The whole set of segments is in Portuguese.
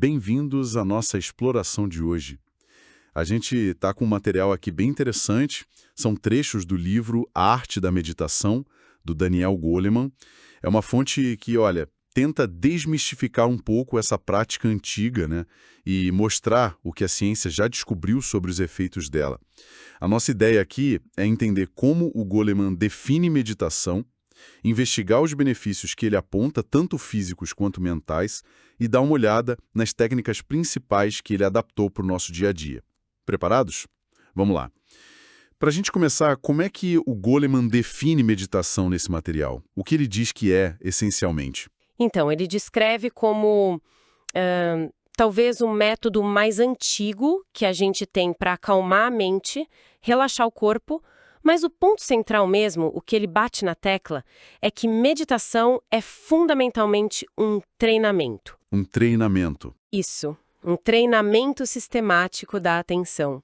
bem-vindos à nossa exploração de hoje. A gente está com um material aqui bem interessante, são trechos do livro A Arte da Meditação, do Daniel Goleman. É uma fonte que, olha, tenta desmistificar um pouco essa prática antiga, né, e mostrar o que a ciência já descobriu sobre os efeitos dela. A nossa ideia aqui é entender como o Goleman define meditação, investigar os benefícios que ele aponta, tanto físicos quanto mentais, e dar uma olhada nas técnicas principais que ele adaptou para o nosso dia a dia. Preparados? Vamos lá. Para a gente começar, como é que o Goleman define meditação nesse material? O que ele diz que é, essencialmente? Então, ele descreve como talvez um método mais antigo que a gente tem para acalmar a mente, relaxar o corpo, mas o ponto central mesmo, o que ele bate na tecla, é que meditação é fundamentalmente um treinamento. Um treinamento. Isso, um treinamento sistemático da atenção.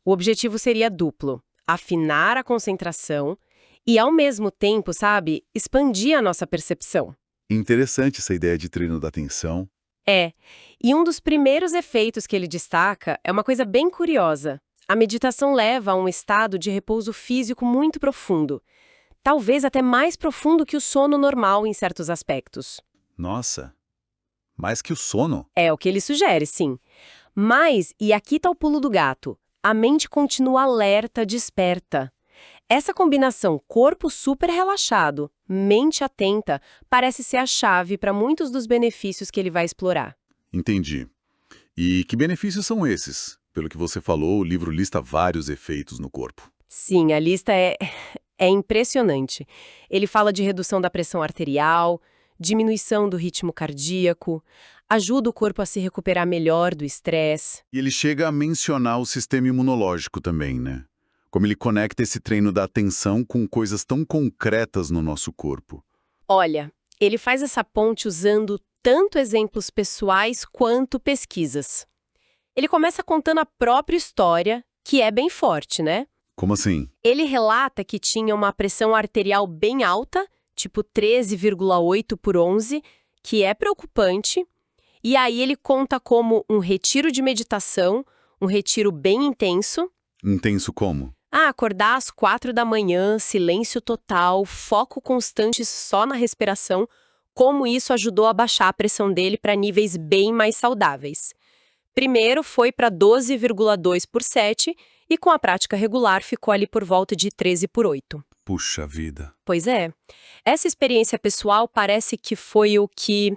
O objetivo seria duplo: afinar a concentração e, ao mesmo tempo, sabe, expandir a nossa percepção. Interessante essa ideia de treino da atenção. E um dos primeiros efeitos que ele destaca é uma coisa bem curiosa. A meditação leva a um estado de repouso físico muito profundo, talvez até mais profundo que o sono normal em certos aspectos. Nossa, mais que o sono. É o que ele sugere, sim. Mas, e aqui está o pulo do gato, a mente continua alerta, desperta. Essa combinação corpo super relaxado, mente atenta, parece ser a chave para muitos dos benefícios que ele vai explorar. Entendi. E que benefícios são esses? Pelo que você falou, o livro lista vários efeitos no corpo. Sim, a lista é impressionante. Ele fala de redução da pressão arterial, diminuição do ritmo cardíaco, ajuda o corpo a se recuperar melhor do estresse. E ele chega a mencionar o sistema imunológico também, né? Como ele conecta esse treino da atenção com coisas tão concretas no nosso corpo. Olha, ele faz essa ponte usando tanto exemplos pessoais quanto pesquisas. Ele começa contando a própria história, que é bem forte, né? Como assim? Ele relata que tinha uma pressão arterial bem alta, tipo 13,8 por 11, que é preocupante. E aí ele conta como um retiro de meditação, um retiro bem intenso. Intenso como? Acordar às 4 da manhã, silêncio total, foco constante só na respiração, como isso ajudou a baixar a pressão dele para níveis bem mais saudáveis. Primeiro foi para 12,2 por 7 e com a prática regular ficou ali por volta de 13 por 8. Puxa vida. Pois é. Essa experiência pessoal parece que foi o que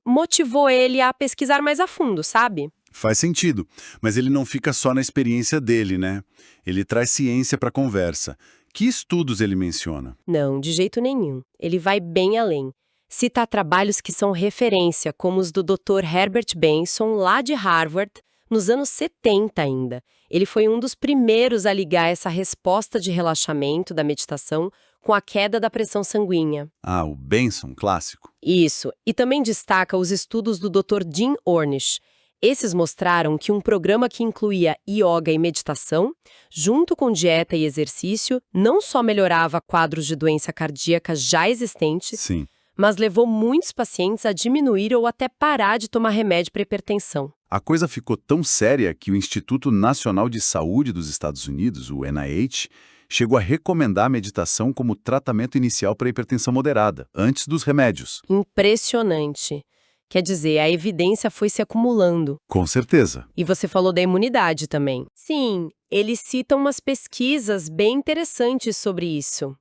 motivou ele a pesquisar mais a fundo, sabe? Faz sentido, mas ele não fica só na experiência dele, né? Ele traz ciência para a conversa. Que estudos ele menciona? Não, de jeito nenhum. Ele vai bem além. Cita trabalhos que são referência, como os do Dr. Herbert Benson, lá de Harvard, nos anos 70 ainda. Ele foi um dos primeiros a ligar essa resposta de relaxamento da meditação com a queda da pressão sanguínea. O Benson, clássico. Isso. E também destaca os estudos do Dr. Jim Ornish. Esses mostraram que um programa que incluía yoga e meditação, junto com dieta e exercício, não só melhorava quadros de doença cardíaca já existentes, Sim. mas levou muitos pacientes a diminuir ou até parar de tomar remédio para hipertensão. A coisa ficou tão séria que o Instituto Nacional de Saúde dos Estados Unidos, o NIH, chegou a recomendar a meditação como tratamento inicial para hipertensão moderada, antes dos remédios. Impressionante. Quer dizer, a evidência foi se acumulando. Com certeza. E você falou da imunidade também. Sim, eles citam umas pesquisas bem interessantes sobre isso.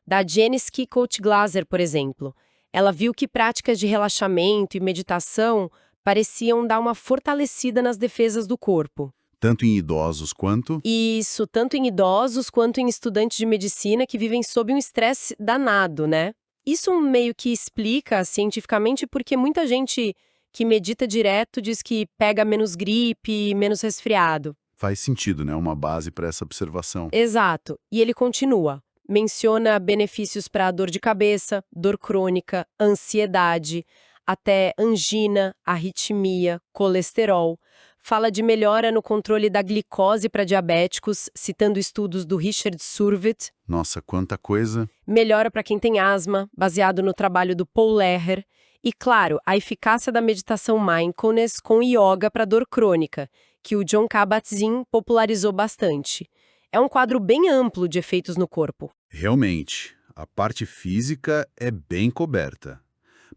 Da Janice Kikolt-Glaser, por exemplo. Ela viu que práticas de relaxamento e meditação pareciam dar uma fortalecida nas defesas do corpo. Tanto em idosos quanto... Isso, tanto em idosos quanto em estudantes de medicina que vivem sob um estresse danado, né? Isso meio que explica cientificamente porque muita gente que medita direto diz que pega menos gripe, menos resfriado. Faz sentido, né? Uma base para essa observação. Exato. E ele continua. Menciona benefícios para dor de cabeça, dor crônica, ansiedade, até angina, arritmia, colesterol. Fala de melhora no controle da glicose para diabéticos, citando estudos do Richard Survit. Nossa, quanta coisa. Melhora para quem tem asma, baseado no trabalho do Paul Lehrer. E, claro, a eficácia da meditação mindfulness com yoga para dor crônica, que o Jon Kabat-Zinn popularizou bastante. É um quadro bem amplo de efeitos no corpo. Realmente, a parte física é bem coberta.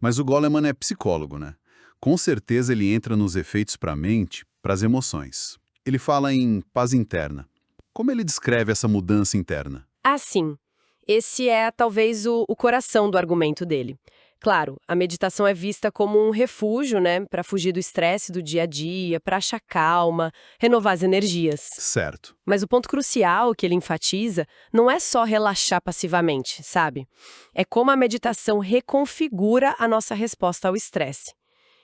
Mas o Goleman é psicólogo, né? Com certeza ele entra nos efeitos para a mente, para as emoções. Ele fala em paz interna. Como ele descreve essa mudança interna? Assim, esse é talvez o coração do argumento dele. Claro, a meditação é vista como um refúgio, né, para fugir do estresse do dia a dia, para achar calma, renovar as energias. Certo. Mas o ponto crucial que ele enfatiza não é só relaxar passivamente, sabe? É como a meditação reconfigura a nossa resposta ao estresse.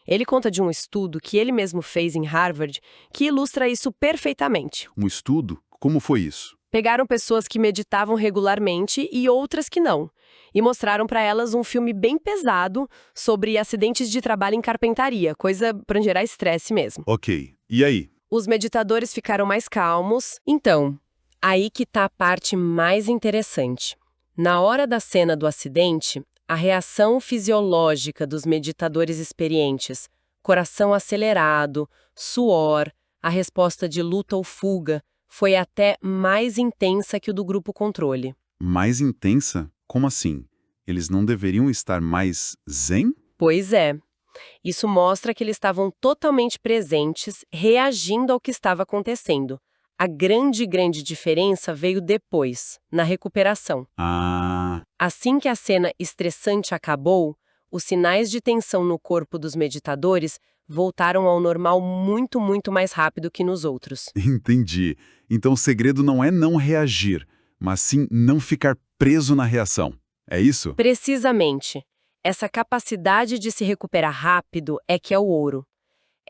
Ele conta de um estudo que ele mesmo fez em Harvard que ilustra isso perfeitamente. Um estudo? Como foi isso? Pegaram pessoas que meditavam regularmente e outras que não, e mostraram para elas um filme bem pesado sobre acidentes de trabalho em carpentaria, coisa para gerar estresse mesmo. Ok. E aí? Os meditadores ficaram mais calmos. Então, aí que tá a parte mais interessante. Na hora da cena do acidente, a reação fisiológica dos meditadores experientes, coração acelerado, suor, a resposta de luta ou fuga, foi até mais intensa que o do grupo controle. Mais intensa? Como assim? Eles não deveriam estar mais zen? Pois é. Isso mostra que eles estavam totalmente presentes, reagindo ao que estava acontecendo. A grande diferença veio depois, na recuperação. Ah, Assim que a cena estressante acabou, os sinais de tensão no corpo dos meditadores voltaram ao normal muito mais rápido que nos outros. entendi. Então o segredo não é não reagir, mas sim não ficar preso na reação. É isso? Precisamente. Essa capacidade de se recuperar rápido é que é o ouro.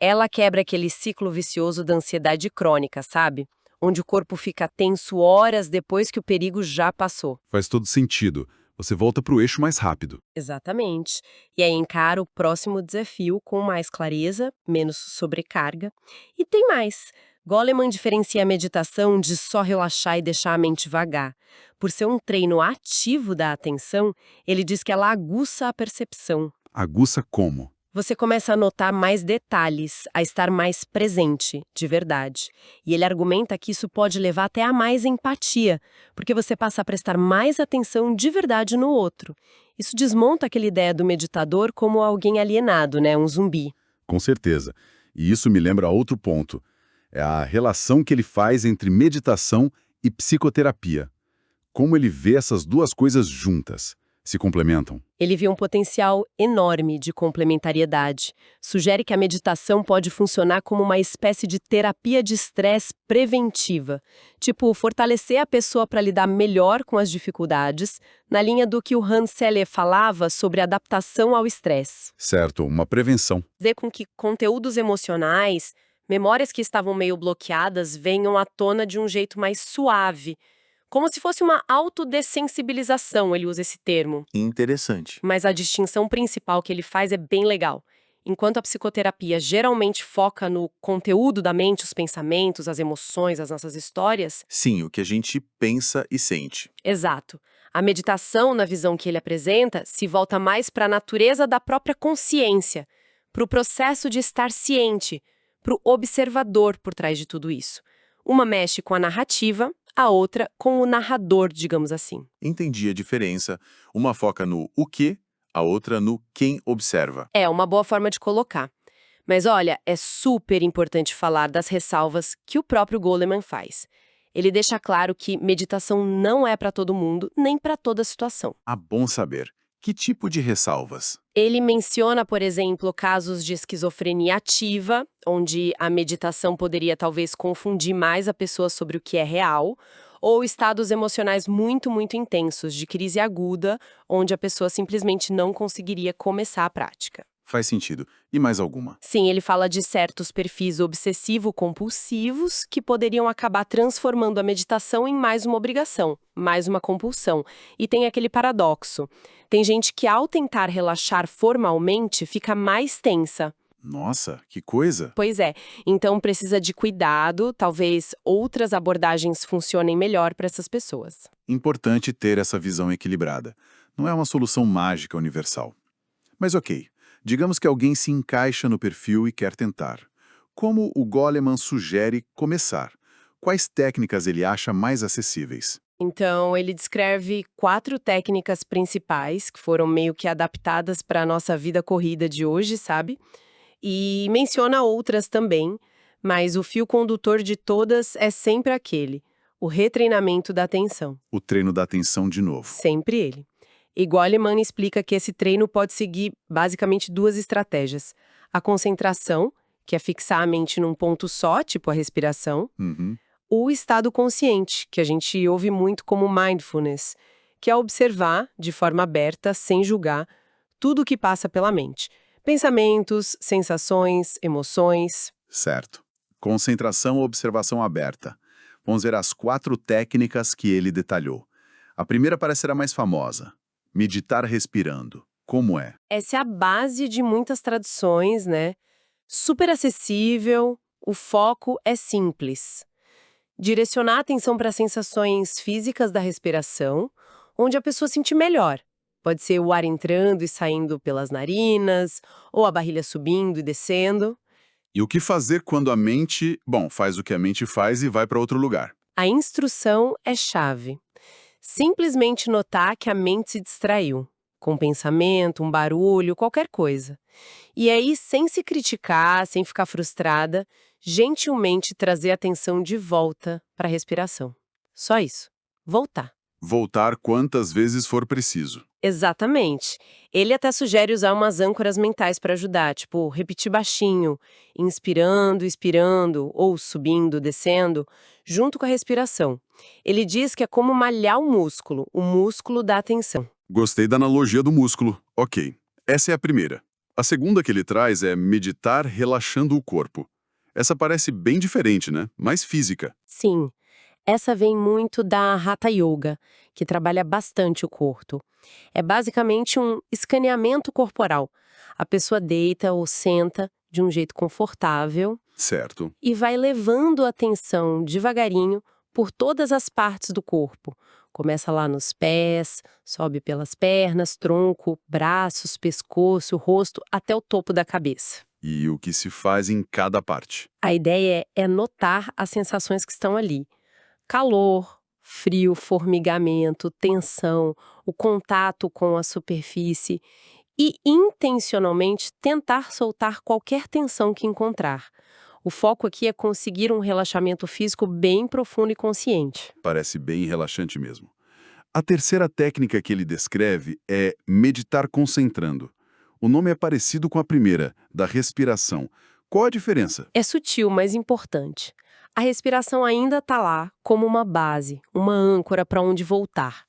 Ela quebra aquele ciclo vicioso da ansiedade crônica, sabe? Onde o corpo fica tenso horas depois que o perigo já passou. Faz todo sentido. Você volta para o eixo mais rápido. Exatamente. E aí encara o próximo desafio com mais clareza, menos sobrecarga. E tem mais. Goleman diferencia a meditação de só relaxar e deixar a mente vagar. Por ser um treino ativo da atenção, ele diz que ela aguça a percepção. Aguça como? Você começa a notar mais detalhes, a estar mais presente, de verdade. E ele argumenta que isso pode levar até a mais empatia, porque você passa a prestar mais atenção de verdade no outro. Isso desmonta aquela ideia do meditador como alguém alienado, né, um zumbi. Com certeza. E isso me lembra outro ponto. É a relação que ele faz entre meditação e psicoterapia. Como ele vê essas duas coisas juntas. Se complementam. Ele vê um potencial enorme de complementariedade. Sugere que a meditação pode funcionar como uma espécie de terapia de estresse preventiva. Tipo, fortalecer a pessoa para lidar melhor com as dificuldades, na linha do que o Hans Selye falava sobre adaptação ao estresse. Certo, uma prevenção. Fazer com que conteúdos emocionais, memórias que estavam meio bloqueadas, venham à tona de um jeito mais suave. Como se fosse uma autodessensibilização, ele usa esse termo. Interessante. Mas a distinção principal que ele faz é bem legal. Enquanto a psicoterapia geralmente foca no conteúdo da mente, os pensamentos, as emoções, as nossas histórias. Sim, o que a gente pensa e sente. Exato. A meditação, na visão que ele apresenta, se volta mais para a natureza da própria consciência, para o processo de estar ciente, para o observador por trás de tudo isso. Uma mexe com a narrativa, a outra com o narrador, digamos assim. Entendi a diferença. Uma foca no o que, a outra no quem observa. É uma boa forma de colocar. Mas olha, é super importante falar das ressalvas que o próprio Goleman faz. Ele deixa claro que meditação não é para todo mundo, nem para toda situação. Ah, bom saber. Que tipo de ressalvas? Ele menciona, por exemplo, casos de esquizofrenia ativa, onde a meditação poderia talvez confundir mais a pessoa sobre o que é real, ou estados emocionais muito intensos, de crise aguda, onde a pessoa simplesmente não conseguiria começar a prática. Faz sentido. E mais alguma? Sim, ele fala de certos perfis obsessivo-compulsivos que poderiam acabar transformando a meditação em mais uma obrigação, mais uma compulsão. E tem aquele paradoxo. Tem gente que, ao tentar relaxar formalmente, fica mais tensa. Nossa, que coisa! Pois é, então precisa de cuidado, talvez outras abordagens funcionem melhor para essas pessoas. Importante ter essa visão equilibrada. Não é uma solução mágica universal. Mas ok, Digamos que alguém se encaixa no perfil e quer tentar. Como o Goleman sugere começar? Quais técnicas ele acha mais acessíveis? Então, ele descreve 4 técnicas principais que foram meio que adaptadas para a nossa vida corrida de hoje, sabe? E menciona outras também, mas o fio condutor de todas é sempre aquele: o retreinamento da atenção. O treino da atenção de novo. Sempre ele. E Goleman explica que esse treino pode seguir basicamente 2 estratégias: a concentração, que é fixar a mente num ponto só, tipo a respiração, Uhum. o estado consciente, que a gente ouve muito como mindfulness, que é observar, de forma aberta, sem julgar, tudo o que passa pela mente. Pensamentos, sensações, emoções. Certo. Concentração ou observação aberta. Vamos ver as 4 técnicas que ele detalhou. A primeira parece ser a mais famosa. Meditar respirando. Como é? Essa é a base de muitas traduções, né? Super acessível, o foco é simples. Direcionar a atenção para as sensações físicas da respiração, onde a pessoa sentir melhor. Pode ser o ar entrando e saindo pelas narinas, ou a barriga subindo e descendo. E o que fazer quando a mente, faz o que a mente faz e vai para outro lugar? A instrução é chave. Simplesmente notar que a mente se distraiu, com um pensamento, um barulho, qualquer coisa. E aí, sem se criticar, sem ficar frustrada, gentilmente trazer a atenção de volta para a respiração. Só isso. Voltar. Voltar quantas vezes for preciso. Exatamente. Ele até sugere usar umas âncoras mentais para ajudar, tipo, repetir baixinho, inspirando, expirando, ou subindo, descendo, junto com a respiração. Ele diz que é como malhar o músculo da atenção. Gostei da analogia do músculo. Ok. Essa é a primeira. A segunda que ele traz é meditar relaxando o corpo. Essa parece bem diferente, né? Mais física. Sim, essa vem muito da Hatha Yoga, que trabalha bastante o corpo. É basicamente um escaneamento corporal. A pessoa deita ou senta de um jeito confortável Certo. e vai levando a atenção devagarinho por todas as partes do corpo. Começa lá nos pés, sobe pelas pernas, tronco, braços, pescoço, rosto, até o topo da cabeça. E o que se faz em cada parte? A ideia é notar as sensações que estão ali. Calor, frio, formigamento, tensão, o contato com a superfície e, intencionalmente, tentar soltar qualquer tensão que encontrar. O foco aqui é conseguir um relaxamento físico bem profundo e consciente. Parece bem relaxante mesmo. A terceira técnica que ele descreve é meditar concentrando. O nome é parecido com a primeira, da respiração. Qual a diferença? É sutil, mas importante. A respiração ainda está lá como uma base, uma âncora para onde voltar.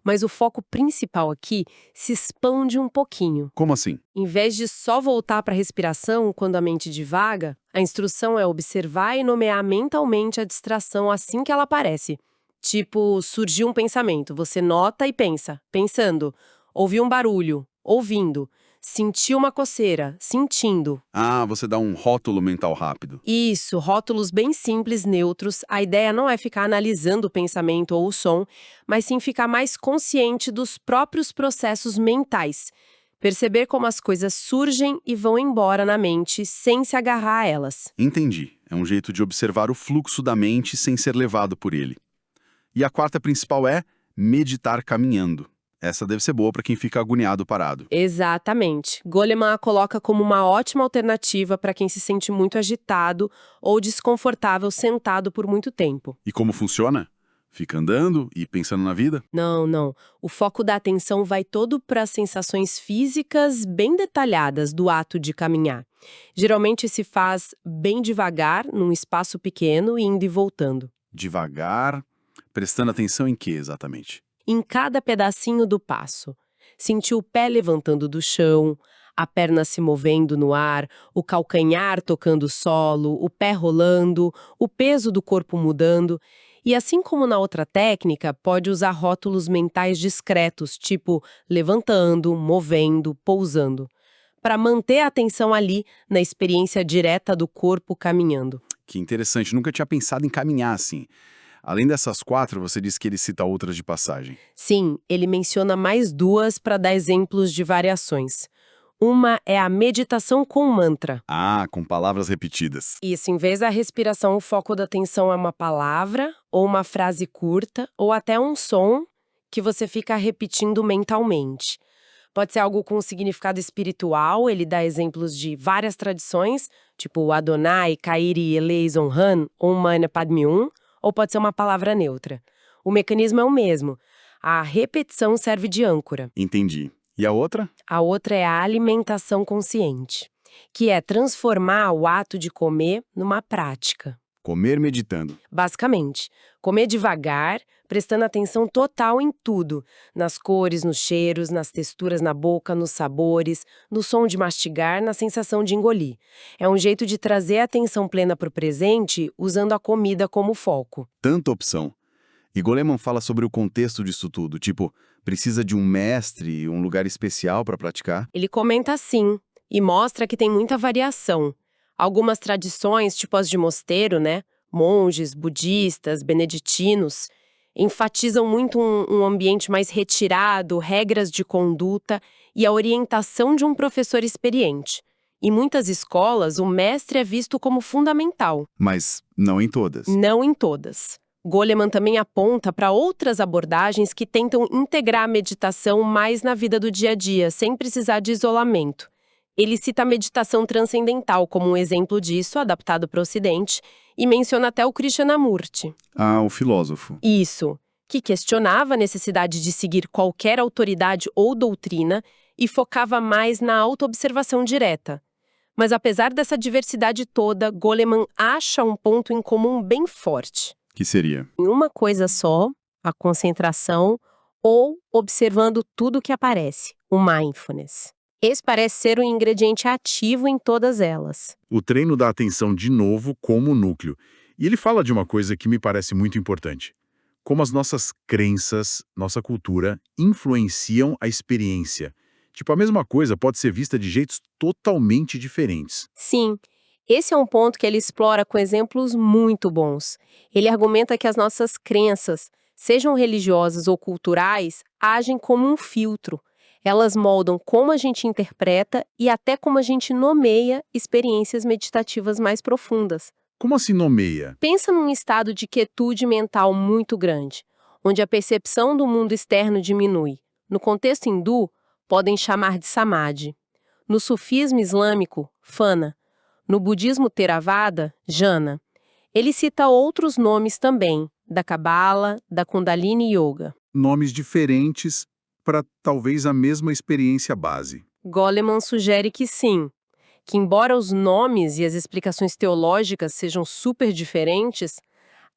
Mas o foco principal aqui se expande um pouquinho. Como assim? Em vez de só voltar para a respiração quando a mente divaga, a instrução é observar e nomear mentalmente a distração assim que ela aparece. Tipo, surgiu um pensamento, você nota e pensa, pensando. Ouviu um barulho, ouvindo. Sentiu uma coceira, sentindo. Ah, você dá um rótulo mental rápido. Isso, rótulos bem simples, neutros. A ideia não é ficar analisando o pensamento ou o som, mas sim ficar mais consciente dos próprios processos mentais. Perceber como as coisas surgem e vão embora na mente sem se agarrar a elas. Entendi. É um jeito de observar o fluxo da mente sem ser levado por ele. E a quarta principal é meditar caminhando. Essa deve ser boa para quem fica agoniado parado. Exatamente. Goleman a coloca como uma ótima alternativa para quem se sente muito agitado ou desconfortável sentado por muito tempo. E como funciona? Fica andando e pensando na vida? Não. O foco da atenção vai todo para as sensações físicas bem detalhadas do ato de caminhar. Geralmente se faz bem devagar, num espaço pequeno, indo e voltando. Devagar, prestando atenção em quê exatamente? Em cada pedacinho do passo. Sentir o pé levantando do chão, a perna se movendo no ar, o calcanhar tocando o solo, o pé rolando, o peso do corpo mudando. E assim como na outra técnica, pode usar rótulos mentais discretos, tipo levantando, movendo, pousando, para manter a atenção ali na experiência direta do corpo caminhando. Que interessante, nunca tinha pensado em caminhar assim. Além dessas 4, você disse que ele cita outras de passagem. Sim, ele menciona mais 2 para dar exemplos de variações. Uma é a meditação com mantra. Ah, com palavras repetidas. Isso, em vez da respiração, o foco da atenção é uma palavra, ou uma frase curta, ou até um som que você fica repetindo mentalmente. Pode ser algo com significado espiritual, ele dá exemplos de várias tradições, tipo o Adonai, Kairi, Eleison, Han, Om Mani Padme Hum, ou pode ser uma palavra neutra. O mecanismo é o mesmo. A repetição serve de âncora. Entendi. E a outra? A outra é a alimentação consciente, que é transformar o ato de comer numa prática. Comer meditando. Basicamente, comer devagar, prestando atenção total em tudo, nas cores, nos cheiros, nas texturas na boca, nos sabores, no som de mastigar, na sensação de engolir. É um jeito de trazer a atenção plena para o presente, usando a comida como foco. Tanta opção. E Goleman fala sobre o contexto disso tudo, tipo, precisa de um mestre, um lugar especial para praticar? Ele comenta assim, e mostra que tem muita variação. Algumas tradições, tipo as de mosteiro, né? Monges, budistas, beneditinos, enfatizam muito um ambiente mais retirado, regras de conduta e a orientação de um professor experiente. Em muitas escolas, o mestre é visto como fundamental. Mas não em todas. Não em todas. Goleman também aponta para outras abordagens que tentam integrar a meditação mais na vida do dia a dia, sem precisar de isolamento. Ele cita a meditação transcendental como um exemplo disso, adaptado para o Ocidente, e menciona até o Krishnamurti. Ah, o filósofo. Isso, que questionava a necessidade de seguir qualquer autoridade ou doutrina e focava mais na autoobservação direta. Mas apesar dessa diversidade toda, Goleman acha um ponto em comum bem forte. Que seria? Em uma coisa só, a concentração, ou observando tudo que aparece, o mindfulness. Esse parece ser um ingrediente ativo em todas elas. O treino da atenção de novo como núcleo. E ele fala de uma coisa que me parece muito importante. Como as nossas crenças, nossa cultura, influenciam a experiência. Tipo, a mesma coisa pode ser vista de jeitos totalmente diferentes. Sim, esse é um ponto que ele explora com exemplos muito bons. Ele argumenta que as nossas crenças, sejam religiosas ou culturais, agem como um filtro. Elas moldam como a gente interpreta e até como a gente nomeia experiências meditativas mais profundas. Como assim nomeia? Pensa num estado de quietude mental muito grande, onde a percepção do mundo externo diminui. No contexto hindu, podem chamar de samadhi. No sufismo islâmico, fana. No budismo Theravada, jhana. Ele cita outros nomes também, da Kabbalah, da Kundalini Yoga. Nomes diferentes para talvez a mesma experiência base. Goleman sugere que sim, que embora os nomes e as explicações teológicas sejam super diferentes,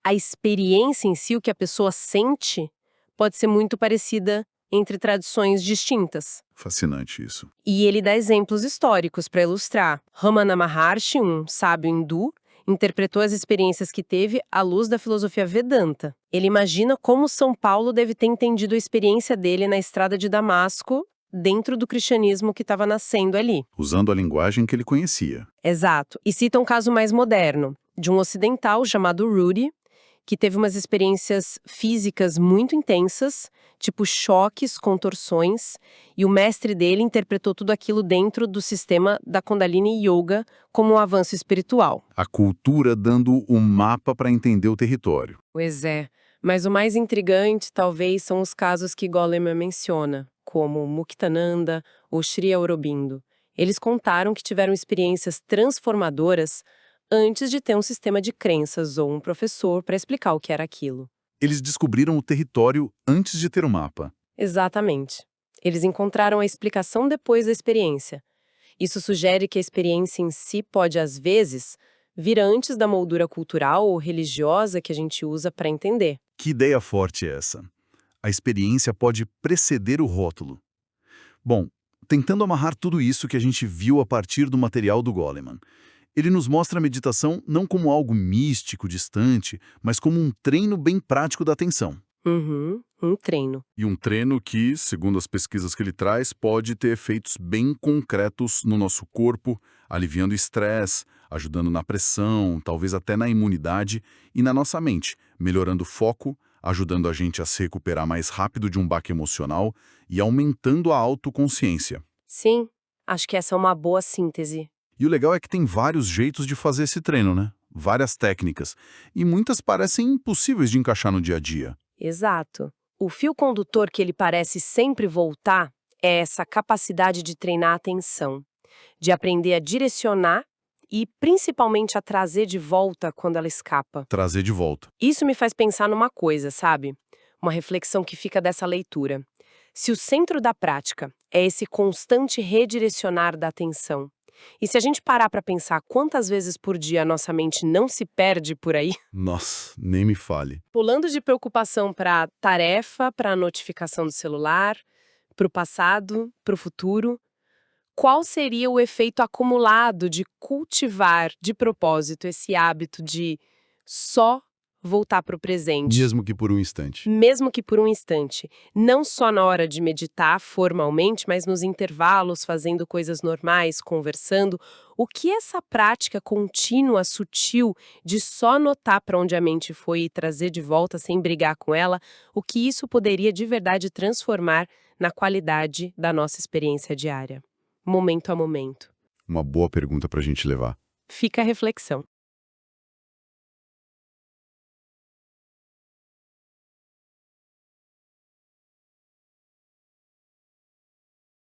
a experiência em si, o que a pessoa sente, pode ser muito parecida entre tradições distintas. Fascinante isso. E ele dá exemplos históricos para ilustrar. Ramana Maharshi, um sábio hindu, interpretou as experiências que teve à luz da filosofia Vedanta. Ele imagina como São Paulo deve ter entendido a experiência dele na estrada de Damasco, dentro do cristianismo que estava nascendo ali. Usando a linguagem que ele conhecia. Exato. E cita um caso mais moderno, de um ocidental chamado Rudy, que teve umas experiências físicas muito intensas, tipo choques, contorções, e o mestre dele interpretou tudo aquilo dentro do sistema da Kundalini Yoga como um avanço espiritual. A cultura dando um mapa para entender o território. Pois é, mas o mais intrigante talvez são os casos que Goleman menciona, como Muktananda ou Sri Aurobindo. Eles contaram que tiveram experiências transformadoras antes de ter um sistema de crenças ou um professor para explicar o que era aquilo. Eles descobriram o território antes de ter o mapa. Exatamente. Eles encontraram a explicação depois da experiência. Isso sugere que a experiência em si pode, às vezes, vir antes da moldura cultural ou religiosa que a gente usa para entender. Que ideia forte é essa? A experiência pode preceder o rótulo. Bom, tentando amarrar tudo isso que a gente viu a partir do material do Goleman, ele nos mostra a meditação não como algo místico, distante, mas como um treino bem prático da atenção. Um treino. E um treino que, segundo as pesquisas que ele traz, pode ter efeitos bem concretos no nosso corpo, aliviando o estresse, ajudando na pressão, talvez até na imunidade e na nossa mente, melhorando o foco, ajudando a gente a se recuperar mais rápido de um baque emocional e aumentando a autoconsciência. Sim. Acho que essa é uma boa síntese. E o legal é que tem vários jeitos de fazer esse treino, né? Várias técnicas. E muitas parecem impossíveis de encaixar no dia a dia. Exato. O fio condutor que ele parece sempre voltar é essa capacidade de treinar a atenção, de aprender a direcionar e principalmente a trazer de volta quando ela escapa. Trazer de volta. Isso me faz pensar numa coisa, sabe? Uma reflexão que fica dessa leitura. Se o centro da prática é esse constante redirecionar da atenção, e se a gente parar para pensar quantas vezes por dia a nossa mente não se perde por aí, Nossa, nem me fale. pulando de preocupação para tarefa, para notificação do celular, para o passado, para o futuro, qual seria o efeito acumulado de cultivar de propósito esse hábito de só voltar para o presente? Mesmo que por um instante. Mesmo que por um instante. Não só na hora de meditar formalmente, mas nos intervalos, fazendo coisas normais, conversando. O que essa prática contínua, sutil, de só notar para onde a mente foi e trazer de volta sem brigar com ela, o que isso poderia de verdade transformar na qualidade da nossa experiência diária? Momento a momento. Uma boa pergunta pra gente levar. Fica a reflexão.